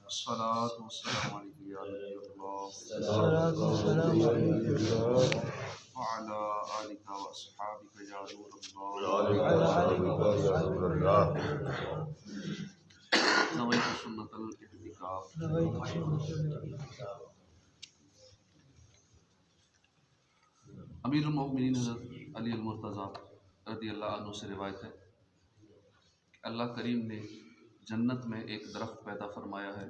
الصلاة والسلام عليك يا نبي الله الصلاة والسلام عليك وعلى آلك وأصحابك يا نور الله وعلى آلك وصحبه نويت سنة الاعتكاف. نويت سنة الاعتكاف. امیر المؤمنین حضرت علی المرتضیٰ رضی اللہ عنہ سے روایت ہے کہ اللہ کریم نے جنت میں ایک درخت پیدا فرمایا ہے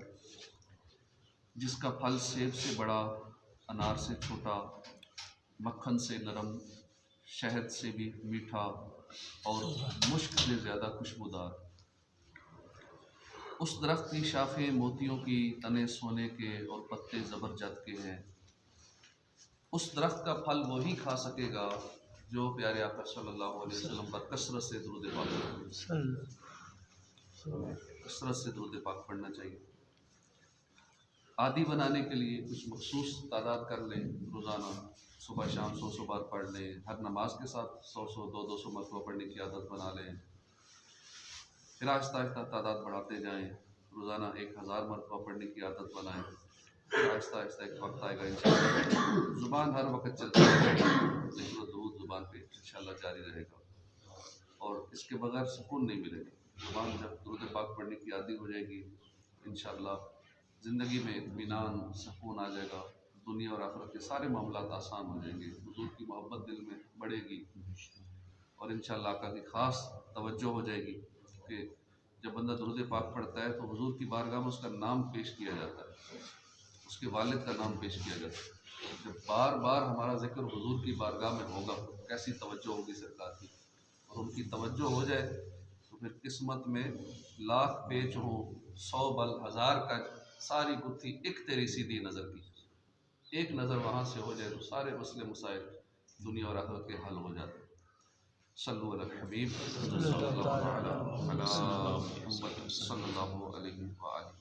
جس کا پھل سیب سے بڑا، انار سے چھوٹا، مکھن سے نرم، شہد سے بھی میٹھا اور مشک سے زیادہ خوشبودار۔ اس درخت کی شاخیں موتیوں کی، تنے سونے کے اور پتے زبرجد کے ہیں۔ اس درخت کا پھل وہی کھا سکے گا جو پیارے آقا صلی اللہ علیہ وسلم پر کثرت سے درود پاک پڑھے۔ کثرت سے درود پاک پڑھنا چاہیے۔ عادی بنانے کے لیے کچھ مخصوص تعداد کر لیں، روزانہ صبح شام 100 بار پڑھ لیں، ہر نماز کے ساتھ 100 200 مرتبہ پڑھنے کی عادت بنا لیں، پھر آہستہ آہستہ تعداد بڑھاتے جائیں، روزانہ 1000 مرتبہ پڑھنے کی عادت بنائیں، پھر آہستہ آہستہ ایک وقت آئے گا انشاءاللہ زبان ہر وقت چلتی رہے گی لیکن وہ درود زبان پہ انشاءاللہ جاری رہے گا اور اس کے بغیر سکون نہیں ملے گا۔ زبان جب درود پاک پڑھنے کی عادی ہو جائے گی انشاءاللہ زندگی میں اطمینان، سکون آ جائے گا، دنیا اور آخرت کے سارے معاملات آسان ہو جائیں گے، حضور کی محبت دل میں بڑھے گی اور انشاءاللہ آقا کی خاص توجہ ہو جائے گی کہ جب بندہ درود پاک پڑھتا ہے تو حضور کی بارگاہ میں اس کا نام پیش کیا جاتا ہے، اس کے والد کا نام پیش کیا جاتا ہے۔ جب بار بار ہمارا ذکر حضور کی بارگاہ میں ہوگا کیسی توجہ ہوگی سرکار کی، اور ان کی توجہ ہو جائے تو پھر قسمت میں لاکھ پیچ ہوں، 100 بل 1000 کا، ساری گتھی ایک تیری سیدھی نظر کی، ایک نظر وہاں سے ہو جائے تو سارے مسئلے مسائل دنیا اور آخرت کے حل ہو جاتے ہیں۔ صلو علی الحبیب صلی اللہ علیہ وسلم صلی اللہ علیہ وآلہ